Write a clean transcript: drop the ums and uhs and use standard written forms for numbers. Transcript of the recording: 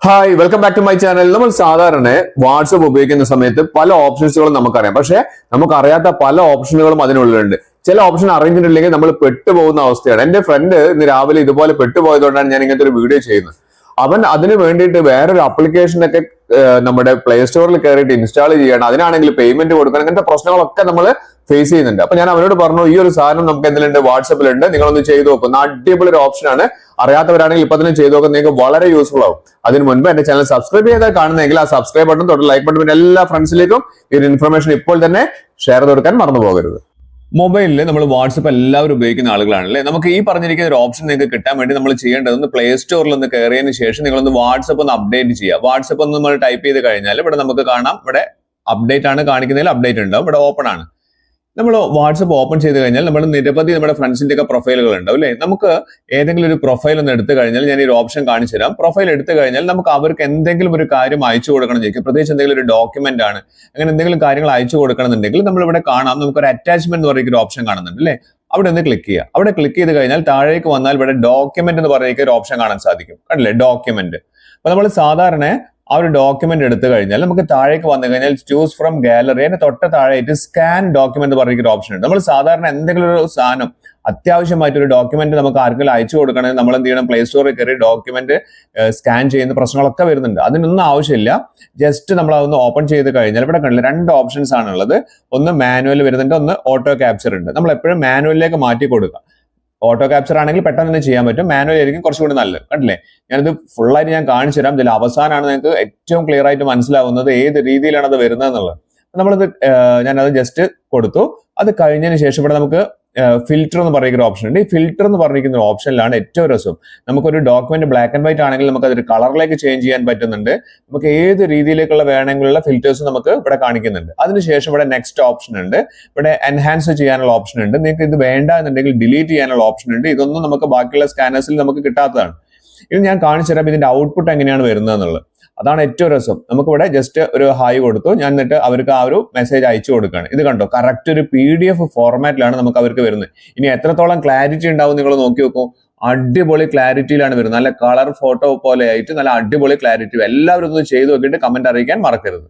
Hi welcome back to my channel. നമ്മൾ സാധാരണ WhatsApp ഉപയോഗിക്കുന്ന സമയത്ത് പല ഓപ്ഷൻസുകളും നമുക്കറിയാം. പക്ഷെ നമുക്കറിയാത്ത പല ഓപ്ഷനുകളും അതിനുള്ളിലുണ്ട്. ചില ഓപ്ഷൻ അറിഞ്ഞിട്ടില്ലെങ്കിൽ നമ്മൾ പെട്ടുപോകുന്ന അവസ്ഥയാണ്. എന്റെ ഫ്രണ്ട് ഇന്ന് രാവിലെ ഇതുപോലെ പെട്ടുപോയതുകൊണ്ടാണ് ഞാൻ ഇങ്ങനത്തെ ഒരു വീഡിയോ ചെയ്യുന്നത്. അവൻ അതിന് വേണ്ടിയിട്ട് വേറൊരു ആപ്ലിക്കേഷനൊക്കെ നമ്മുടെ പ്ലേ സ്റ്റോറിൽ കയറിയിട്ട് ഇൻസ്റ്റാൾ ചെയ്യണം, അതിനാണെങ്കിൽ പേയ്മെന്റ് കൊടുക്കണം, ഇങ്ങനത്തെ പ്രശ്നങ്ങളൊക്കെ നമ്മൾ ഫേസ് ചെയ്യുന്നുണ്ട്. അപ്പൊ ഞാൻ അവനോട് പറഞ്ഞു, ഈ ഒരു സാധനം നമുക്ക് എന്തിലുണ്ട്, വാട്സപ്പിലുണ്ട്, നിങ്ങളൊന്ന് ചെയ്തു നോക്കും. അടിപൊളി ഒരു ഓപ്ഷനാണ്. അറിയാത്തവരാണെങ്കിൽ ഇപ്പൊ തന്നെ ചെയ്തു നോക്കാൻ നിങ്ങൾക്ക് വളരെ യൂസ്ഫുൾ ആവും. അതിന് മുൻപ് എന്റെ ചാനൽ സബ്സ്ക്രൈബ് ചെയ്താൽ കാണുന്നെങ്കിൽ ആ സബ്സ്ക്രൈബ് ബട്ടൺ തൊട്ട് ലൈക്ക് ബട്ടൺ എല്ലാ ഫ്രണ്ട്സിലേക്കും ഈ ഒരു ഇൻഫർമേഷൻ ഇപ്പോൾ തന്നെ ഷെയർ ചെയ്ത് കൊടുക്കാൻ മറന്നു പോകരുത്. മൊബൈലിൽ നമ്മൾ വാട്സപ്പ് എല്ലാവരും ഉപയോഗിക്കുന്ന ആളുകളാണല്ലേ. നമുക്ക് ഈ പറഞ്ഞിരിക്കുന്ന ഒരു ഓപ്ഷൻ നിങ്ങൾക്ക് കിട്ടാൻ വേണ്ടി നമ്മൾ ചെയ്യേണ്ടത് ഒന്ന് പ്ലേ സ്റ്റോറിൽ ഒന്ന് കയറിയതിന് ശേഷം നിങ്ങളൊന്ന് വാട്സപ്പ് ഒന്ന് അപ്ഡേറ്റ് ചെയ്യുക. വാട്സപ്പ് ഒന്ന് നമ്മൾ ടൈപ്പ് ചെയ്ത് കഴിഞ്ഞാൽ ഇവിടെ നമുക്ക് കാണാം, ഇവിടെ അപ്ഡേറ്റ് ആണ് കാണിക്കുന്നതിൽ അപ്ഡേറ്റ് ഉണ്ടാവും, ഇവിടെ ഓപ്പൺ ആണ്. നമ്മൾ വാട്സപ്പ് ഓപ്പൺ ചെയ്ത് കഴിഞ്ഞാൽ നമ്മൾ നിരവധി നമ്മുടെ ഫ്രണ്ട്സിന്റെ ഒക്കെ പ്രൊഫൈലുകൾ ഉണ്ടാവും അല്ലേ. നമുക്ക് ഏതെങ്കിലും ഒരു പ്രൊഫൈൽ ഒന്ന് എടുത്തു കഴിഞ്ഞാൽ ഞാൻ ഈ ഒരു ഓപ്ഷൻ കാണിച്ചു തരാം. പ്രൊഫൈൽ എടുത്തു കഴിഞ്ഞാൽ നമുക്ക് അവർക്ക് എന്തെങ്കിലും ഒരു കാര്യം അയച്ചു കൊടുക്കണം ചോദിക്കും. പ്രത്യേകിച്ച് എന്തെങ്കിലും ഒരു ഡോക്യുമെന്റ് ആണ്, അങ്ങനെ എന്തെങ്കിലും കാര്യങ്ങൾ അയച്ചു കൊടുക്കണം എന്നുണ്ടെങ്കിൽ നമ്മൾ ഇവിടെ കാണാം, നമുക്കൊരു അറ്റാച്ച്മെന്റ് എന്ന് പറയുന്ന ഒരു ഓപ്ഷൻ കാണുന്നുണ്ട് അല്ലേ. അവിടെ ഒന്ന് ക്ലിക്ക് ചെയ്യുക. അവിടെ ക്ലിക്ക് ചെയ്ത് കഴിഞ്ഞാൽ താഴേക്ക് വന്നാൽ ഇവിടെ ഡോക്യുമെന്റ് എന്ന് പറയുന്ന ഒരു ഓപ്ഷൻ കാണാൻ സാധിക്കും, കണ്ടില്ലേ, ഡോക്യുമെന്റ്. അപ്പൊ നമ്മൾ സാധാരണ ആ ഒരു ഡോക്യുമെന്റ് എടുത്തു കഴിഞ്ഞാൽ നമുക്ക് താഴേക്ക് വന്നു കഴിഞ്ഞാൽ ചൂസ് ഫ്രം ഗാലറി, അതിന്റെ തൊട്ട് താഴെയായിട്ട് സ്കാൻ ഡോക്യുമെന്റ് പറയുന്ന ഒരു ഓപ്ഷൻ ഉണ്ട്. നമ്മൾ സാധാരണ എന്തെങ്കിലും ഒരു സാധനം അത്യാവശ്യമായിട്ട് ഒരു ഡോക്യുമെന്റ് നമുക്ക് ആർക്കെങ്കിലും അയച്ചു കൊടുക്കണമെങ്കിൽ നമ്മൾ എന്ത് ചെയ്യണം, പ്ലേ സ്റ്റോറിൽ കയറി ഡോക്യുമെന്റ് സ്കാൻ ചെയ്യുന്ന പ്രശ്നങ്ങളൊക്കെ വരുന്നുണ്ട്. അതിനൊന്നും ആവശ്യമില്ല. ജസ്റ്റ് നമ്മൾ അതൊന്ന് ഓപ്പൺ ചെയ്ത് കഴിഞ്ഞാൽ ഇവിടെ കണ്ടില്ല, രണ്ട് ഓപ്ഷൻസ് ആണുള്ളത്. ഒന്ന് മാനുവൽ വരുന്നുണ്ട്, ഒന്ന് ഓട്ടോ ക്യാപ്ചർ ഉണ്ട്. നമ്മൾ എപ്പോഴും മാനുവലിലേക്ക് മാറ്റി കൊടുക്കുക. ഓട്ടോ ക്യാപ്ചർ ആണെങ്കിൽ പെട്ടെന്ന് തന്നെ ചെയ്യാൻ പറ്റും, മാനുവൽ ആയിരിക്കും കുറച്ചുകൂടി നല്ലത്. കണ്ടില്ലേ, ഞാനിത് ഫുള്ളായിട്ട് ഞാൻ കാണിച്ചു തരാം. ഇതിൽ അവസാനമാണ് നിങ്ങൾക്ക് ഏറ്റവും ക്ലിയർ ആയിട്ട് മനസ്സിലാവുന്നത് ഏത് രീതിയിലാണ് അത് വരുന്നത് എന്നുള്ളത്. നമ്മളത് ഞാനത് ജസ്റ്റ് കൊടുത്തു. അത് കഴിഞ്ഞതിന് ശേഷം ഇവിടെ നമുക്ക് ഫിൽറ്റർ എന്ന് പറയുന്ന ഒരു ഓപ്ഷൻ ഉണ്ട്. ഈ ഫിൽറ്റർ എന്ന് പറഞ്ഞിരിക്കുന്ന ഒരു ഓപ്ഷനിലാണ് ഏറ്റവും രസം. നമുക്കൊരു ഡോക്യുമെന്റ് ബ്ലാക്ക് ആൻഡ് വൈറ്റ് ആണെങ്കിൽ നമുക്ക് അതൊരു കളറിലേക്ക് ചേഞ്ച് ചെയ്യാൻ പറ്റുന്നുണ്ട്. നമുക്ക് ഏത് രീതിയിലേക്കുള്ള വേണമെങ്കിലുള്ള ഫിൽറ്റേഴ്സ് നമുക്ക് ഇവിടെ കാണിക്കുന്നുണ്ട്. അതിനുശേഷം ഇവിടെ നെക്സ്റ്റ് ഓപ്ഷൻ ഉണ്ട്, ഇവിടെ എൻഹാൻസ് ചെയ്യാനുള്ള ഓപ്ഷൻ ഉണ്ട്. നിങ്ങൾക്ക് ഇത് വേണ്ട എന്നുണ്ടെങ്കിൽ ഡിലീറ്റ് ചെയ്യാനുള്ള ഓപ്ഷൻ ഉണ്ട്. ഇതൊന്നും നമുക്ക് ബാക്കിയുള്ള സ്കാനേഴ്സിൽ നമുക്ക് കിട്ടാത്തതാണ്. ഇത് ഞാൻ കാണിച്ചു തരാം ഇതിന്റെ ഔട്ട്പുട്ട് എങ്ങനെയാണ് വരുന്നത് എന്നുള്ളത്. അതാണ് ഏറ്റവും രസം. നമുക്കിവിടെ ജസ്റ്റ് ഒരു ഹായ് കൊടുത്തു, ഞാൻ എന്നിട്ട് അവർക്ക് ആ ഒരു മെസ്സേജ് അയച്ചു കൊടുക്കുകയാണ്. ഇത് കണ്ടോ, കറക്റ്റ് ഒരു PDF ഫോർമാറ്റിലാണ് നമുക്ക് അവർക്ക് വരുന്നത്. ഇനി എത്രത്തോളം ക്ലാരിറ്റി ഉണ്ടാവും നിങ്ങൾ നോക്കി നോക്കൂ. അടിപൊളി ക്ലാരിറ്റിയിലാണ് വരുന്നത്. നല്ല കളർ ഫോട്ടോ പോലെ ആയിട്ട് നല്ല അടിപൊളി ക്ലാരിറ്റി. എല്ലാവരും ഇത് ചെയ്ത് നോക്കിയിട്ട് കമന്റ് അറിയിക്കാൻ മറക്കരുത്.